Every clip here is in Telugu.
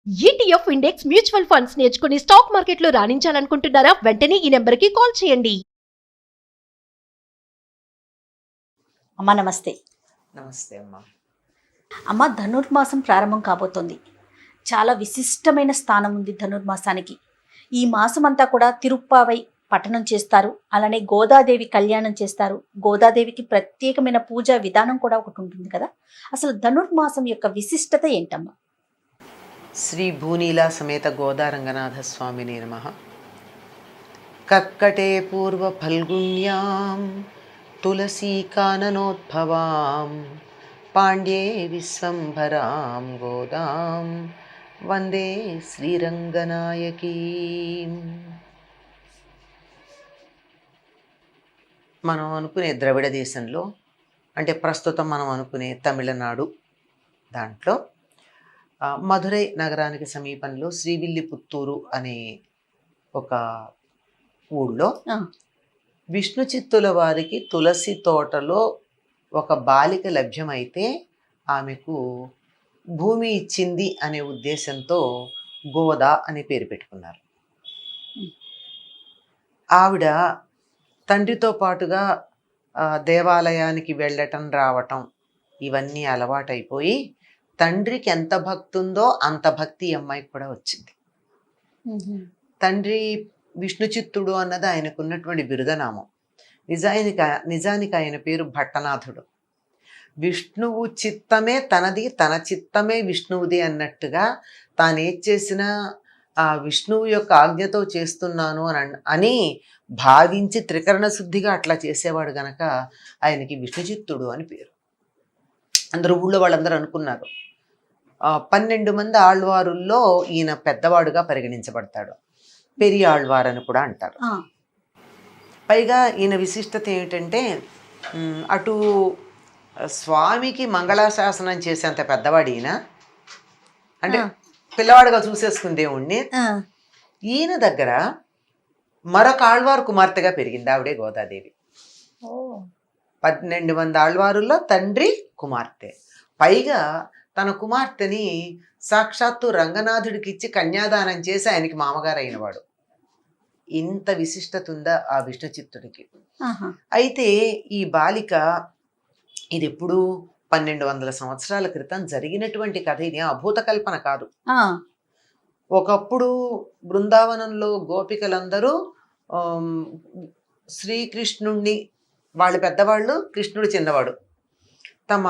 ఈటీఎఫ్ ఇండెక్స్ మ్యూచువల్ ఫండ్స్ నేర్చుకుని స్టాక్ మార్కెట్లో రాణించాలనుకుంటున్నారా? వెంటనే ఈ నెంబర్కి కాల్ చేయండి. అమ్మ నమస్తే. నమస్తే అమ్మా. అమ్మ, ధనుర్మాసం ప్రారంభం కాబోతోంది. చాలా విశిష్టమైన స్థానం ఉంది ధనుర్మాసానికి. ఈ మాసం అంతా కూడా తిరుప్పావై పఠనం చేస్తారు. అలానే గోదాదేవి కళ్యాణం చేస్తారు. గోదాదేవికి ప్రత్యేకమైన పూజా విధానం కూడా ఒకటి ఉంటుంది కదా. అసలు ధనుర్మాసం యొక్క విశిష్టత ఏంటమ్మా? శ్రీ భూనీలా సమేత గోదారంగనాథ స్వామిని నమః. కర్కటే పూర్వ ఫల్గుణ్యాం తులసీ కాననోద్భవాం పాండ్యే విశ్వంభరాం గోదాం వందే శ్రీరంగనాయకీ. మనం అనుకునే ద్రవిడ దేశంలో, అంటే ప్రస్తుతం మనం అనుకునే తమిళనాడు దాంట్లో మధురై నగరానికి సమీపంలో శ్రీవిల్లిపుత్తూరు అనే ఒక ఊళ్ళో విష్ణు చిత్తుల వారికి తులసి తోటలో ఒక బాలిక లభ్యమైతే ఆమెకు భూమి ఇచ్చింది అనే ఉద్దేశంతో గోదా అనే పేరు పెట్టుకున్నారు. ఆవిడ తండ్రితో పాటుగా దేవాలయానికి వెళ్ళటం రావటం ఇవన్నీ అలవాటైపోయి తండ్రికి ఎంత భక్తి ఉందో అంత భక్తి ఈ అమ్మాయికి కూడా వచ్చింది. తండ్రి విష్ణు చిత్తుడు అన్నది ఆయనకున్నటువంటి బిరుదనామం. నిజానికి ఆయన పేరు భట్టనాథుడు. విష్ణువు చిత్తమే తనది, తన చిత్తమే విష్ణువుది అన్నట్టుగా తాను ఏది చేసినా ఆ విష్ణువు యొక్క ఆజ్ఞతో చేస్తున్నాను అని భావించి త్రికరణ శుద్ధిగా అట్లా చేసేవాడు గనక ఆయనకి విష్ణు చిత్తుడు అని పేరు. అందరూ ఊళ్ళో వాళ్ళందరూ అనుకున్నారు. 12 మంది ఆళ్వారుల్లో ఈయన పెద్దవాడుగా పరిగణించబడతాడు. పెరియ ఆళ్వార్ అని కూడా అంటారు. పైగా ఈయన విశిష్టత ఏమిటంటే, అటు స్వామికి మంగళాశాసనం చేసేంత పెద్దవాడు ఈయన. అంటే పిల్లవాడుగా చూసేసుకుని దేవుణ్ణి. ఈయన దగ్గర మరొక ఆళ్వారు కుమార్తెగా పెరిగింది, ఆవిడే గోదాదేవి. 12 మంది ఆళ్వారుల్లో తండ్రి కుమార్తె. పైగా తన కుమార్తెని సాక్షాత్తు రంగనాథుడికి ఇచ్చి కన్యాదానం చేసి ఆయనకి మామగారు అయినవాడు. ఇంత విశిష్టత ఉందా ఆ విష్ణు చిత్తుడికి. అయితే ఈ బాలిక, ఇది ఎప్పుడు 1200 సంవత్సరాల క్రితం జరిగినటువంటి కథ. ఇది అభూత కల్పన కాదు. ఒకప్పుడు బృందావనంలో గోపికలందరూ శ్రీకృష్ణుణ్ణి, వాళ్ళు పెద్దవాళ్ళు, కృష్ణుడు చిన్నవాడు, తమ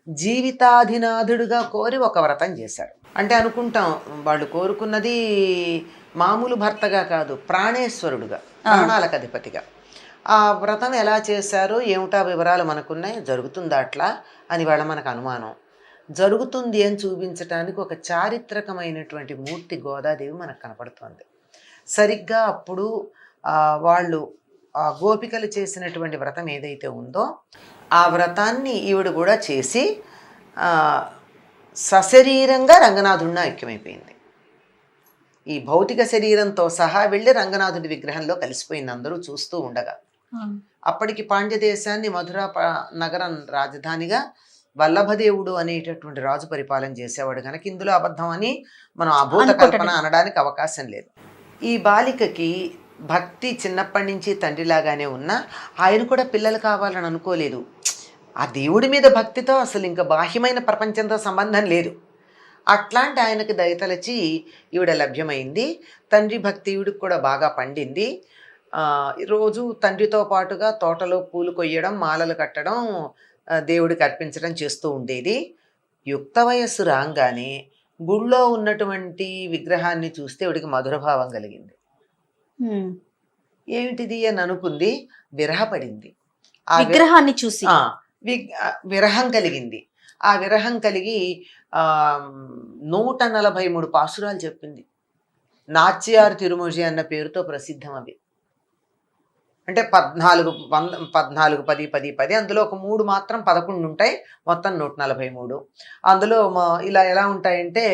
జీవితాధినాథుడిగా కోరి ఒక వ్రతం చేశారు. అంటే అనుకుంటాం వాళ్ళు కోరుకున్నది మామూలు భర్తగా కాదు, ప్రాణేశ్వరుడుగా, ప్రాణాలకు అధిపతిగా. ఆ వ్రతం ఎలా చేశారో ఏమిటా వివరాలు మనకున్నాయి. జరుగుతుందా అట్లా అని వాళ్ళ మనకు అనుమానం. జరుగుతుంది అని చూపించటానికి ఒక చారిత్రకమైనటువంటి మూర్తి గోదాదేవి మనకు కనపడుతోంది. సరిగ్గా అప్పుడు వాళ్ళు ఆ గోపికలు చేసినటువంటి వ్రతం ఏదైతే ఉందో ఆ వ్రతాన్ని ఈవిడ కూడా చేసి సశరీరంగా రంగనాథుడిని ఐక్యమైపోయింది. ఈ భౌతిక శరీరంతో సహా వెళ్ళి రంగనాథుడి విగ్రహంలో కలిసిపోయింది అందరూ చూస్తూ ఉండగా. అప్పటికి పాండ్య దేశాన్ని మధురా నగరం రాజధానిగా వల్లభదేవుడు అనేటటువంటి రాజు పరిపాలన చేసేవాడు కనుక ఇందులో అబద్ధం అని మనం అభూత కల్పన అనడానికి అవకాశం లేదు. ఈ బాలికకి భక్తి చిన్నప్పటి నుంచి తండ్రిలాగానే ఉన్నా ఆయన కూడా పిల్లలు కావాలని అనుకోలేదు. ఆ దేవుడి మీద భక్తితో అసలు ఇంకా బాహ్యమైన ప్రపంచంతో సంబంధం లేదు. అట్లాంటి ఆయనకి దయతలచి ఈవిడ లభ్యమైంది. తండ్రి భక్తి ఈవిడికి కూడా బాగా పండింది. రోజు తండ్రితో పాటుగా తోటలో పూలు కొయ్యడం, మాలలు కట్టడం, దేవుడికి అర్పించడం చేస్తూ ఉండేది. యుక్త వయస్సు రాగానే గుళ్ళో ఉన్నటువంటి విగ్రహాన్ని చూస్తే ఈవిడికి మధురభావం కలిగింది. ఏమిటిది అని అనుకుంది, విరహపడింది. ఆ విగ్రహాన్ని చూసి విరహం కలిగింది. ఆ విరహం కలిగి 143 పాసురాలు చెప్పింది. నాచ్యార్ తిరుమూజి అన్న పేరుతో ప్రసిద్ధం అవి. అంటే 14 10 10 అందులో ఒక 3 మాత్రం 11 ఉంటాయి, మొత్తం 143. అందులో ఇలా ఎలా ఉంటాయంటే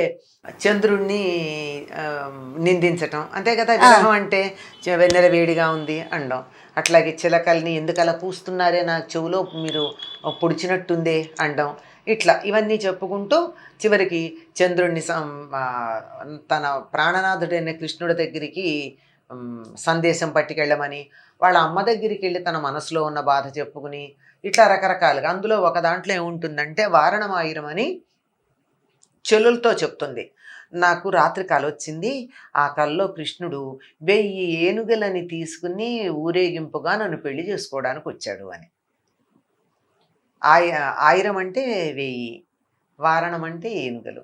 చంద్రుణ్ణి నిందించటం, అంతే కదా. విరహం అంటే వెన్నెల వేడిగా ఉంది అనడం, అట్లాగే చిలకల్ని ఎందుకలా పూస్తున్నారే నా చెవులో మీరు పొడిచినట్టుందే అనడం, ఇట్లా ఇవన్నీ చెప్పుకుంటూ చివరికి చంద్రుడిని తన ప్రాణనాథుడైన కృష్ణుడి దగ్గరికి సందేశం పట్టుకెళ్ళమని, వాళ్ళ అమ్మ దగ్గరికి వెళ్ళి తన మనసులో ఉన్న బాధ చెప్పుకుని, ఇట్లా రకరకాలుగా. అందులో ఒక దాంట్లో ఏముంటుందంటే వారణమాయిరం అని చెల్లులతో చెప్తుంది, నాకు రాత్రి కల వచ్చింది, ఆ కల్లో కృష్ణుడు 1000 ఏనుగులని తీసుకుని ఊరేగింపుగా నన్ను పెళ్లి చేసుకోవడానికి వచ్చాడు అని. ఆయిరం అంటే 1000, వారణం అంటే ఏనుగులు.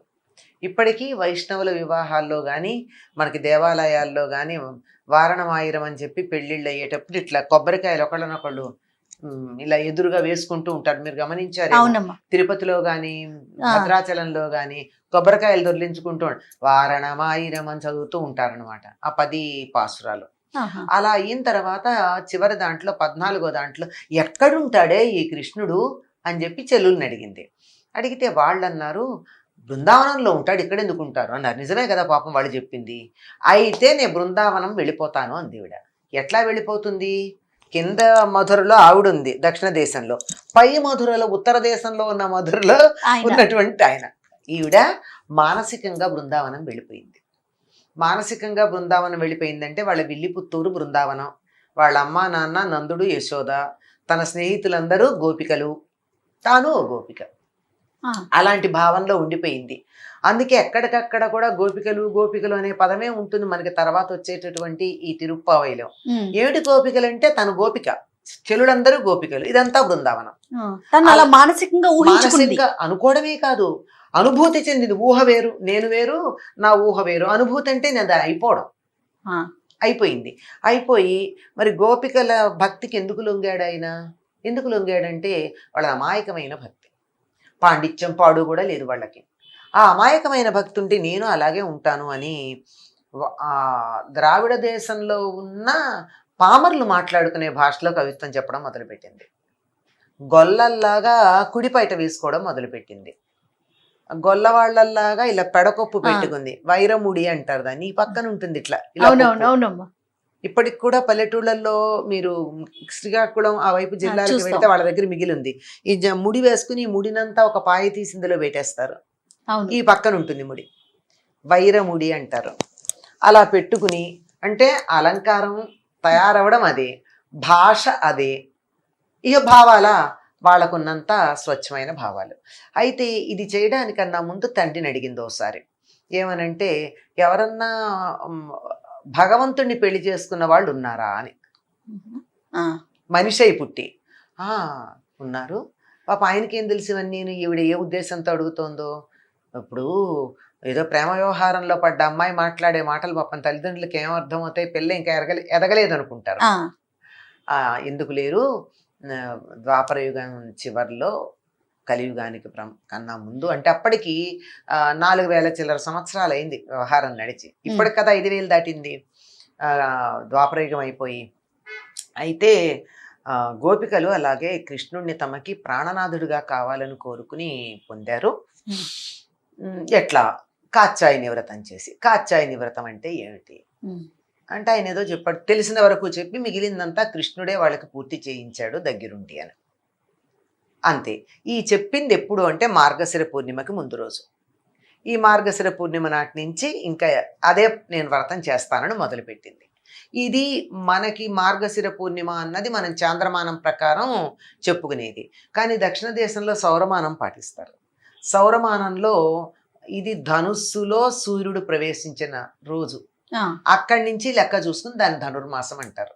ఇప్పటికీ వైష్ణవుల వివాహాల్లో కానీ మనకి దేవాలయాల్లో కానీ వారణం ఆయిరం అని చెప్పి పెళ్ళిళ్ళు అయ్యేటప్పుడు ఇట్లా కొబ్బరికాయలు ఒకళ్ళనొకళ్ళు ఇలా ఎదురుగా వేసుకుంటూ ఉంటారు, మీరు గమనించారు. తిరుపతిలో కానీ భద్రాచలంలో కానీ కొబ్బరికాయలు దొర్లించుకుంటూ వారణమాయిరం అని చదువుతూ ఉంటారనమాట ఆ 10 పాసురాలు. అలా అయిన తర్వాత చివరి దాంట్లో 14వ దాంట్లో ఎక్కడుంటాడే ఈ కృష్ణుడు అని చెప్పి చెల్లుల్ని అడిగింది. అడిగితే వాళ్ళు అన్నారు, బృందావనంలో ఉంటాడు, ఇక్కడ ఎందుకు ఉంటారు అన్నారు. నిజమే కదా పాపం వాళ్ళు చెప్పింది. అయితే నేను బృందావనం వెళ్ళిపోతాను అంది ఈవిడ. ఎట్లా వెళ్ళిపోతుంది? కింద మధురలో ఆవిడ ఉంది దక్షిణ దేశంలో, పై మధురలో ఉత్తర దేశంలో ఉన్న మధురలో ఉన్నటువంటి ఆయన. ఈవిడ మానసికంగా బృందావనం వెళ్ళిపోయింది. మానసికంగా బృందావనం వెళ్ళిపోయిందంటే వాళ్ళ విల్లిపుత్తూరు బృందావనం, వాళ్ళ అమ్మ నాన్న నందుడు యశోద, తన స్నేహితులందరూ గోపికలు, తాను ఓ గోపిక, అలాంటి భావంలో ఉండిపోయింది. అందుకే ఎక్కడికక్కడ కూడా గోపికలు గోపికలు అనే పదమే ఉంటుంది మనకి తర్వాత వచ్చేటటువంటి ఈ తిరుప్పావైలో. ఏమిటి గోపికలు అంటే తను గోపిక, చెలులందరూ గోపికలు, ఇదంతా బృందావనం. అలా మానసికంగా అనుకోవడమే కాదు, అనుభూతి చెందింది. ఊహ వేరు, నేను వేరు, నా ఊహ వేరు. అనుభూతి అంటే నేను అయిపోవడం, అయిపోయింది. అయిపోయి మరి గోపికల భక్తికి ఎందుకు లొంగాడు ఆయన? ఎందుకు లొంగాడంటే వాళ్ళ అమాయకమైన భక్తి, పాండిత్యం పాడు కూడా లేదు వాళ్ళకి. ఆ అమాయకమైన భక్తి ఉంటే నేను అలాగే ఉంటాను అని ద్రావిడ దేశంలో ఉన్న పామర్లు మాట్లాడుకునే భాషలో కవిత్వం చెప్పడం మొదలుపెట్టింది. గొల్లల్లాగా కుడిపైట వేసుకోవడం మొదలుపెట్టింది. గొల్లవాళ్లలాగా ఇలా పెడకొప్పు పెట్టుకుంది, వైరముడి అంటారు దాన్ని. ఈ పక్కన ఉంటుంది ఇట్లా. ఇప్పటికి కూడా పల్లెటూళ్ళల్లో మీరు శ్రీకాకుళం ఆ వైపు జిల్లాలకు వెళ్తే వాళ్ళ దగ్గర మిగిలింది. ఈ ముడి వేసుకుని ఈ ముడినంతా ఒక పాయ తీసిందులో పెట్టేస్తారు. ఈ పక్కన ఉంటుంది ముడి, వైరముడి అంటారు. అలా పెట్టుకుని, అంటే అలంకారం తయారవడం అదే, భాష అదే, ఇక భావాల వాళ్ళకున్నంత స్వచ్ఛమైన భావాలు. అయితే ఇది చేయడానికన్నా ముందు తండ్రిని అడిగింది ఒకసారి, ఏమనంటే ఎవరన్నా భగవంతుణ్ణి పెళ్లి చేసుకున్న వాళ్ళు ఉన్నారా అని. మనిషి అయి పుట్టి ఉన్నారు. పాప ఆయనకేం తెలిసివన్నీ, ఈవిడ ఏ ఉద్దేశంతో అడుగుతోందో. ఇప్పుడు ఏదో ప్రేమ వ్యవహారంలో పడ్డ అమ్మాయి మాట్లాడే మాటలు పాపం తల్లిదండ్రులకి ఏమర్థం అవుతాయి, పిల్ల ఇంకా ఎదగలేదు అనుకుంటారు. ఎందుకు లేరు, ద్వాపరయుగం చివరిలో కలియుగానికి కన్నా ముందు, అంటే అప్పటికి 4000 చిల్లర సంవత్సరాలు అయింది వ్యవహారం నడిచి. ఇప్పటికి కదా 5000 దాటింది ద్వాపరయుగం అయిపోయి. అయితే గోపికలు అలాగే కృష్ణుడిని తమకి ప్రాణనాథుడిగా కావాలని కోరుకుని పొందారు. ఎట్లా? కాత్యాయని వ్రతం చేసి. కాత్యాయని వ్రతం అంటే ఏమిటి అంటే ఆయన ఏదో చెప్పాడు, తెలిసిన వరకు చెప్పి మిగిలిందంతా కృష్ణుడే వాళ్ళకి పూర్తి చేయించాడు దగ్గరుండి అని. అంతే. ఈ చెప్పింది ఎప్పుడు అంటే మార్గశిర పూర్ణిమకి ముందు రోజు. ఈ మార్గశిర పూర్ణిమ నాటి నుంచి ఇంకా అదే నేను వ్రతం చేస్తానని మొదలుపెట్టింది. ఇది మనకి మార్గశిర పూర్ణిమ అన్నది మనం చాంద్రమానం ప్రకారం చెప్పుకునేది, కానీ దక్షిణ దేశంలో సౌరమానం పాటిస్తారు. సౌరమానంలో ఇది ధనుస్సులో సూర్యుడు ప్రవేశించిన రోజు, అక్కడి నుంచి లెక్క చూసుకుని దాన్ని ధనుర్మాసం అంటారు.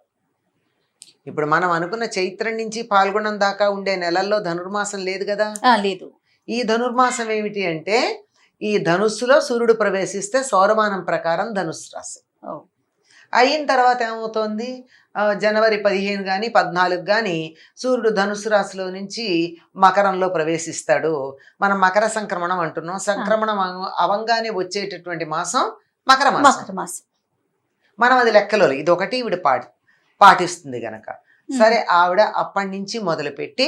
ఇప్పుడు మనం అనుకున్న చైత్రం నుంచి పాల్గొనం దాకా ఉండే నెలల్లో ధనుర్మాసం లేదు కదా. లేదు. ఈ ధనుర్మాసం ఏమిటి అంటే ఈ ధనుస్సులో సూర్యుడు ప్రవేశిస్తే సౌరమానం ప్రకారం ధనుస్సు రాశి అయిన తర్వాత ఏమవుతోంది, జనవరి 15 కానీ 14 కానీ సూర్యుడు ధనుస్సు రాశిలో నుంచి మకరంలో ప్రవేశిస్తాడు. మనం మకర సంక్రమణం అంటున్నాం. సంక్రమణం అవంగానే వచ్చేటటువంటి మాసం మకర మాసం. మనం అది లెక్కలో ఇది ఒకటి ఈవిడ పాటిస్తుంది గనక. సరే, ఆవిడ అప్పటి నుంచి మొదలుపెట్టి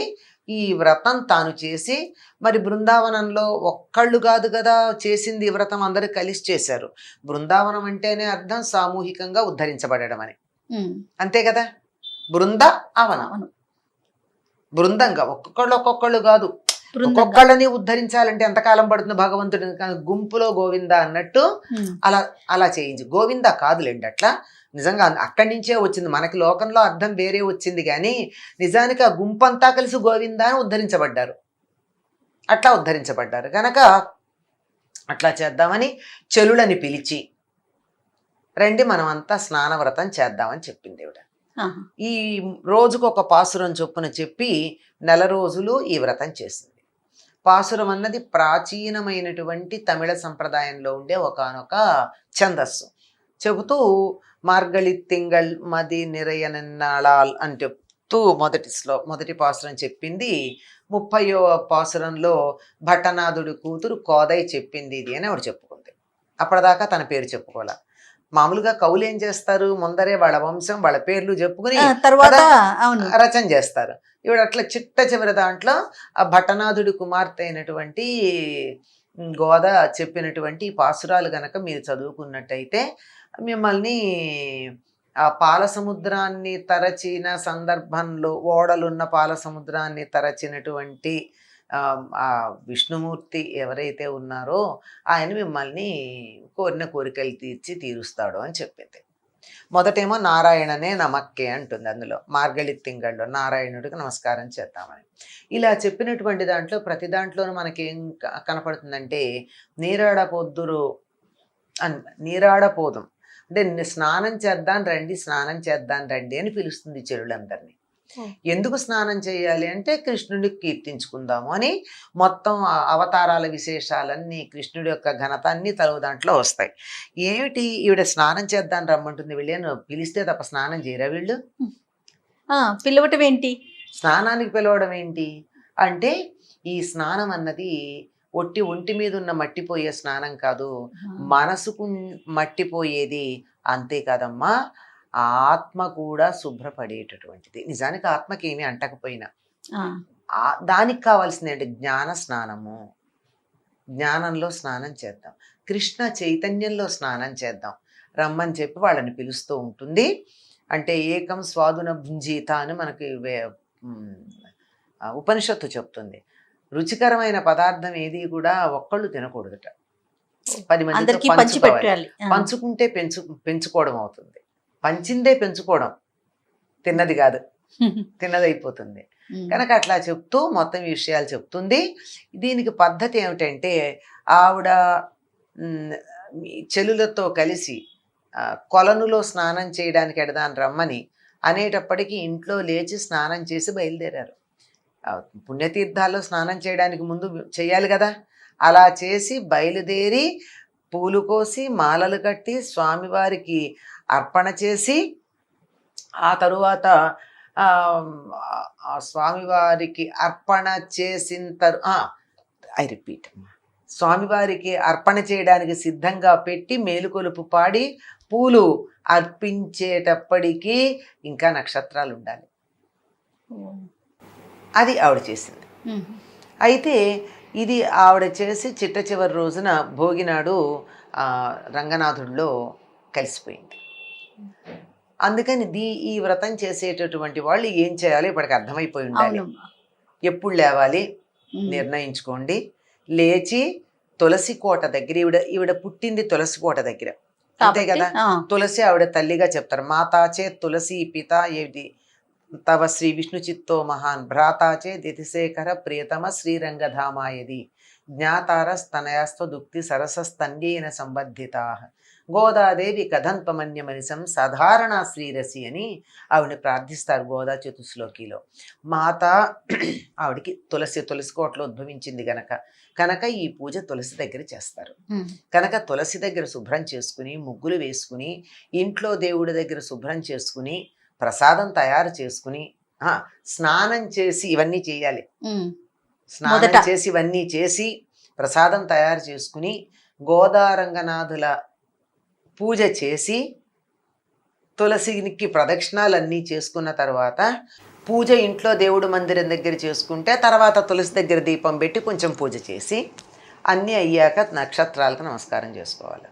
ఈ వ్రతం తాను చేసి, మరి బృందావనంలో ఒక్కళ్ళు కాదు కదా చేసింది ఈ వ్రతం, అందరూ కలిసి చేశారు. బృందావనం అంటేనే అర్థం సామూహికంగా ఉద్ధరించబడడం అని, అంతే కదా. బృంద అవనం, బృందంగా ఒక్కొక్కళ్ళు కాదు. బృందంగా. ఒక్కొక్కళ్ళని ఉద్ధరించాలంటే ఎంతకాలం పడుతుంది భగవంతుడి గుంపులో గోవింద అన్నట్టు అలా అలా చేయించి గోవింద కాదులేండి అట్లా నిజంగా అక్కడి నుంచే వచ్చింది. మనకి లోకంలో అర్థం వేరే వచ్చింది కానీ నిజానికి ఆ గుంపంతా కలిసి గోవింద అని ఉద్ధరించబడ్డారు. అట్లా ఉద్ధరించబడ్డారు కనుక అట్లా చేద్దామని చెలులని పిలిచి రండి మనమంతా స్నానవ్రతం చేద్దామని చెప్పింది ఆవిడ. ఈ రోజుకు ఒక పాసురం చొప్పున చెప్పి 4 రోజులు ఈ వ్రతం చేసింది. పాసురం అన్నది ప్రాచీనమైనటువంటి తమిళ సంప్రదాయంలో ఉండే ఒకానొక ఛందస్సు. చెబుతూ మార్గళి తింగళ్ మది నిరయనన్నాళాల్ అని చెప్తూ మొదటి పాసురం చెప్పింది. 30వ పాసురంలో భట్టనాథుడి కూతురు కోదై చెప్పింది ఇది అని ఆవిడ చెప్పుకుంది. అప్పటిదాకా తన పేరు చెప్పుకోలే. మామూలుగా కవులు ఏం చేస్తారు, ముందరే వాళ్ళ వంశం వాళ్ళ పేర్లు చెప్పుకుని తర్వాత రచన చేస్తారు. ఇవిడ అట్లా చిట్ట చివరి దాంట్లో ఆ భట్టనాథుడి కుమార్తె అయినటువంటి గోద చెప్పినటువంటి పాసురాలు గనక మీరు చదువుకున్నట్టయితే మిమ్మల్ని ఆ పాల సముద్రాన్ని తరచిన సందర్భంలో ఓడలున్న పాల సముద్రాన్ని తరచినటువంటి ఆ విష్ణుమూర్తి ఎవరైతే ఉన్నారో ఆయన మిమ్మల్ని కోరిన కోరికలు తీరుస్తాడు అని చెప్పింది. మొదటేమో నారాయణనే నమక్కే అంటుంది. అందులో మార్గళి తింగళ్ళలో నారాయణుడికి నమస్కారం చేద్దామని ఇలా చెప్పినటువంటి దాంట్లో ప్రతి దాంట్లోనూ మనకేం కనపడుతుందంటే నీరాడపోద్దురు నీరాడపోదాం అంటే స్నానం చేద్దాం రండి అని పిలుస్తుంది చెరువులందరినీ. ఎందుకు స్నానం చేయాలి అంటే కృష్ణుడిని కీర్తించుకుందాము అని మొత్తం అవతారాల విశేషాలన్నీ కృష్ణుడి యొక్క ఘనత అన్నీ తలువు దాంట్లో వస్తాయి. ఏమిటి ఈవిడ స్నానం చేద్దాం రమ్మంటుంది, వీళ్ళేను పిలిస్తే తప్ప స్నానం చేయరా వీళ్ళు? పిలవటం ఏంటి, స్నానానికి పిలవడం ఏంటి అంటే ఈ స్నానం అన్నది ఒంటి మీద ఉన్న మట్టిపోయే స్నానం కాదు, మనసుకు మట్టిపోయేది. అంతేకాదమ్మా ఆత్మ కూడా శుభ్రపడేటటువంటిది. నిజానికి ఆత్మకి ఏమీ అంటకపోయినా దానికి కావాల్సింది ఏంటి, జ్ఞాన స్నానము. జ్ఞానంలో స్నానం చేద్దాం, కృష్ణ చైతన్యంలో స్నానం చేద్దాం రమ్మని చెప్పి వాళ్ళని పిలుస్తూ ఉంటుంది. అంటే ఏకం స్వాదున భుంజీత అని మనకి ఉపనిషత్తు చెప్తుంది. రుచికరమైన పదార్థం ఏది కూడా ఒక్కళ్ళు తినకూడదుట, 10 మందికి పంచుకోవాలి. పంచుకుంటే పెంచుకోవడం అవుతుంది. పంచిందే పెంచుకోవడం, తిన్నది కాదు, తిన్నది అయిపోతుంది. కనుక అట్లా చెప్తూ మొత్తం విషయాలు చెప్తుంది. దీనికి పద్ధతి ఏమిటంటే ఆవిడ చెలులతో కలిసి కొలనులో స్నానం చేయడానికి ఎడదాని రమ్మని అనేటప్పటికీ ఇంట్లో లేచి స్నానం చేసి బయలుదేరారు. పుణ్యతీర్థాల్లో స్నానం చేయడానికి ముందు చేయాలి కదా. అలా చేసి బయలుదేరి పూలు కోసి మాలలు కట్టి స్వామివారికి అర్పణ చేసి ఆ తరువాత స్వామివారికి అర్పణ చేసిన ఐ రిపీట్ స్వామివారికి అర్పణ చేయడానికి సిద్ధంగా పెట్టి మేలుకొలుపు పాడి పూలు అర్పించేటప్పటికీ ఇంకా నక్షత్రాలు ఉండాలి. అది ఆవిడ చేసింది. అయితే ఇది ఆవిడ చేసి చిట్ట చివరి రోజున భోగినాడు రంగనాథుడిలో కలిసిపోయింది. అందుకని ఈ వ్రతం చేసేటటువంటి వాళ్ళు ఏం చేయాలో ఇప్పటికి అర్థమైపోయి ఉండాలి. ఎప్పుడు లేవాలి నిర్ణయించుకోండి. లేచి తులసి కోట దగ్గర, ఈవిడ పుట్టింది తులసి కోట దగ్గర, అంతే కదా. తులసి ఆవిడ తల్లిగా చెప్తారు. మాతాచే తులసి పిత ఏది తవ శ్రీ విష్ణు చిత్తో మహాన్ భ్రాతాచే దితిశేఖర ప్రియతమ శ్రీరంగధామాయది జ్ఞాతారస్తనయాస్త్వదుక్తి సరసస్తన్యేన సంబద్ధితా గోదాదేవి కథంపమన్యమనిసం సాధారణ శ్రీరసి అని ఆవిడని ప్రార్థిస్తారు గోదా చతుశ్లోకిలో. మాత ఆవిడికి తులసి కోటలో ఉద్భవించింది కనుక ఈ పూజ తులసి దగ్గర చేస్తారు. కనుక తులసి దగ్గర శుభ్రం చేసుకుని ముగ్గులు వేసుకుని ఇంట్లో దేవుడి దగ్గర శుభ్రం చేసుకుని ప్రసాదం తయారు చేసుకుని స్నానం చేసి ఇవన్నీ చేయాలి. స్నానం చేసి ఇవన్నీ చేసి ప్రసాదం తయారు చేసుకుని గోదారంగనాథుల పూజ చేసి తులసికి ప్రదక్షిణాలన్నీ చేసుకున్న తర్వాత పూజ ఇంట్లో దేవుడు మందిరం దగ్గర చేసుకుంటే తర్వాత తులసి దగ్గర దీపం పెట్టి కొంచెం పూజ చేసి అన్నీ అయ్యాక నక్షత్రాలకు నమస్కారం చేసుకోవాలి.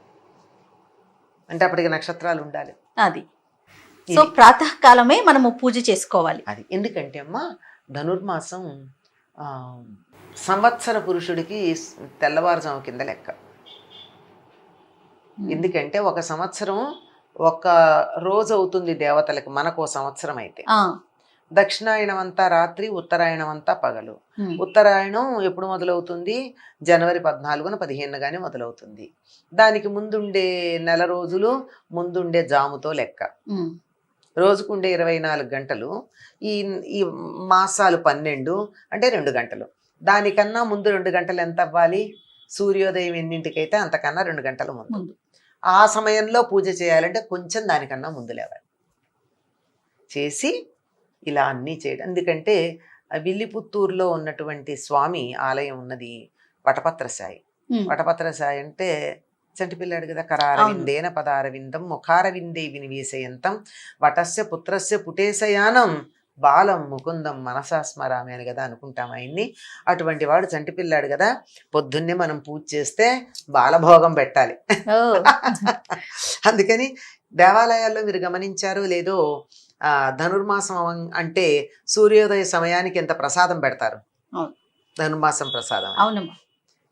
అంటే అప్పటికి నక్షత్రాలు ఉండాలి. అది సో ప్రాతకాలమే మనము పూజ చేసుకోవాలి. అది ఎందుకంటే అమ్మా ధనుర్మాసం సంవత్సర పురుషుడికి తెల్లవారుజాము కింద లెక్క. ఎందుకంటే ఒక సంవత్సరం ఒక రోజు అవుతుంది దేవతలకి, మనకు సంవత్సరం అయితే. దక్షిణాయనం అంతా రాత్రి, ఉత్తరాయణం అంతా పగలు. ఉత్తరాయణం ఎప్పుడు మొదలవుతుంది? జనవరి 14న 15 మొదలవుతుంది. దానికి ముందుండే నెల రోజులు ముందుండే జాముతో లెక్క. రోజుకుండే 24 గంటలు. ఈ ఈ మాసాలు 12 అంటే 2 గంటలు. దానికన్నా ముందు 2 గంటలు ఎంత అవ్వాలి? సూర్యోదయం ఎన్నింటికైతే అంతకన్నా 2 గంటల ముందు. ఆ సమయంలో పూజ చేయాలంటే కొంచెం దానికన్నా ముందు లేవాలి. చేసి ఇలా అన్నీ చేయడం. ఎందుకంటే విల్లిపుత్తూరులో ఉన్నటువంటి స్వామి ఆలయం ఉన్నది వటపత్రసాయి. వటపత్రసాయి అంటే చంటిపిల్లాడు కదా. కరారవిందేన పదారవిందం ముఖారవిందే వినివేశయంతం వటస్య పుత్రస్య పుటేశయానం బాలం ముకుందం మనసా స్మరామి అని కదా అనుకుంటాం ఆయన్ని. అటువంటి వాడు చంటిపిల్లాడు కదా. పొద్దున్నే మనం పూజ చేస్తే బాలభోగం పెట్టాలి. అందుకని దేవాలయాల్లో మీరు గమనించారో లేదో, ధనుర్మాసం అంటే సూర్యోదయ సమయానికి ఎంత ప్రసాదం పెడతారు. ధనుర్మాసం ప్రసాదం. అవునమ్మా.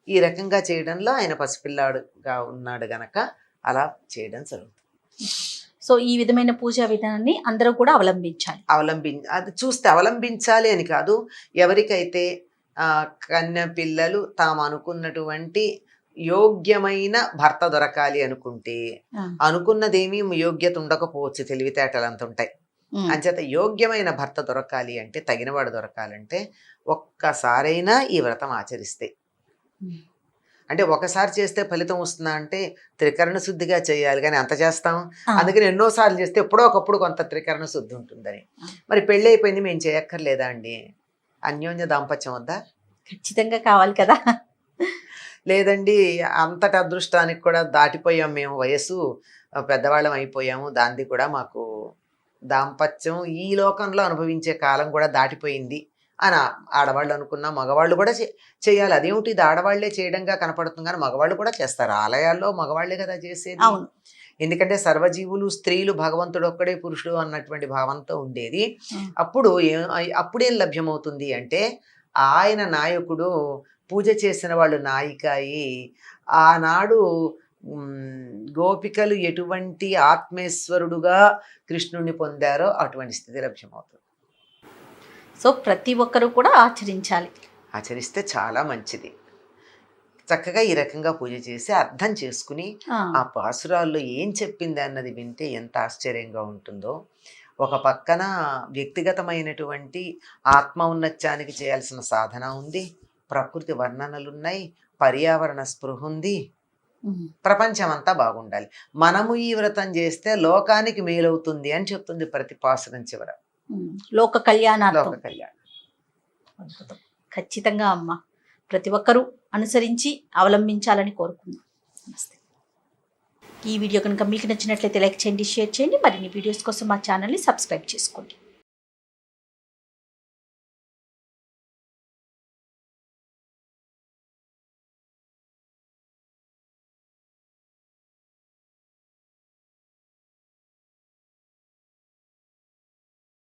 ఈ రకంగా చేయడంలో ఆయన పసిపిల్లాడుగా ఉన్నాడు గనక అలా చేయడం జరుగుతుంది. సో ఈ విధమైన పూజా విధానాన్ని అందరూ కూడా అవలంబించాలి. అది చూస్తే అవలంబించాలి అని కాదు. ఎవరికైతే కన్య పిల్లలు తాము అనుకున్నటువంటి యోగ్యమైన భర్త దొరకాలి అనుకుంటే, అనుకున్నదేమీ యోగ్యత ఉండకపోవచ్చు, తెలివితేటలు అంత ఉంటాయి. అంచేత యోగ్యమైన భర్త దొరకాలి అంటే, తగినవాడు దొరకాలంటే ఒక్కసారైనా ఈ వ్రతం ఆచరిస్తే, అంటే ఒకసారి చేస్తే ఫలితం వస్తుందా అంటే త్రికరణ శుద్ధిగా చేయాలి కానీ అంత చేస్తాం. అందుకని ఎన్నోసార్లు చేస్తే ఎప్పుడో ఒకప్పుడు కొంత త్రికరణ శుద్ధి ఉంటుందని. మరి పెళ్ళి అయిపోయింది, మేము చేయక్కర్లేదా అండి? అన్యోన్య దాంపత్యం వద్దా? ఖచ్చితంగా కావాలి కదా. లేదండి, అంతటి అదృష్టానికి కూడా దాటిపోయాం మేము, వయస్సు పెద్దవాళ్ళం అయిపోయాము, దాన్ని కూడా మాకు దాంపత్యం ఈ లోకంలో అనుభవించే కాలం కూడా దాటిపోయింది అని ఆడవాళ్ళు అనుకున్నా, మగవాళ్ళు కూడా చేయాలి. అదేమిటి, ఇది ఆడవాళ్లే చేయడంగా కనపడుతుంది కానీ మగవాళ్ళు కూడా చేస్తారు. ఆలయాల్లో మగవాళ్లే కదా చేసేది. ఎందుకంటే సర్వజీవులు స్త్రీలు, భగవంతుడు ఒక్కడే పురుషుడు అన్నటువంటి భావంతో ఉండేది. అప్పుడేం లభ్యమవుతుంది అంటే, ఆయన నాయకుడు, పూజ చేసిన వాళ్ళు నాయికాయి. ఆనాడు గోపికలు ఎటువంటి ఆత్మేశ్వరుడుగా కృష్ణుణ్ణి పొందారో అటువంటి స్థితి లభ్యమవుతుంది. సో ప్రతి ఒక్కరూ కూడా ఆచరించాలి. ఆచరిస్తే చాలా మంచిది. చక్కగా ఈ రకంగా పూజ చేసి అర్థం చేసుకుని ఆ పాసురాల్లో ఏం చెప్పింది అన్నది వింటే ఎంత ఆశ్చర్యంగా ఉంటుందో. ఒక పక్కన వ్యక్తిగతమైనటువంటి ఆత్మ ఉన్నత్యానికి చేయాల్సిన సాధన ఉంది, ప్రకృతి వర్ణనలున్నాయి, పర్యావరణ స్పృహ ఉంది, ప్రపంచం అంతా బాగుండాలి. మనము ఈ వ్రతం చేస్తే లోకానికి మేలవుతుంది అని చెప్తుంది ప్రతి పాసురం చివర. లోక కళ్యాణం. అద్భుతం. ఖచ్చితంగా అమ్మ, ప్రతి ఒక్కరూ అనుసరించి అవలంబించాలని కోరుకుందాం. నమస్తే. ఈ వీడియో కనుక మీకు నచ్చినట్లయితే లైక్ చేయండి, షేర్ చేయండి. మరిన్ని వీడియోస్ కోసం మా ఛానల్ని సబ్స్క్రైబ్ చేసుకోండి.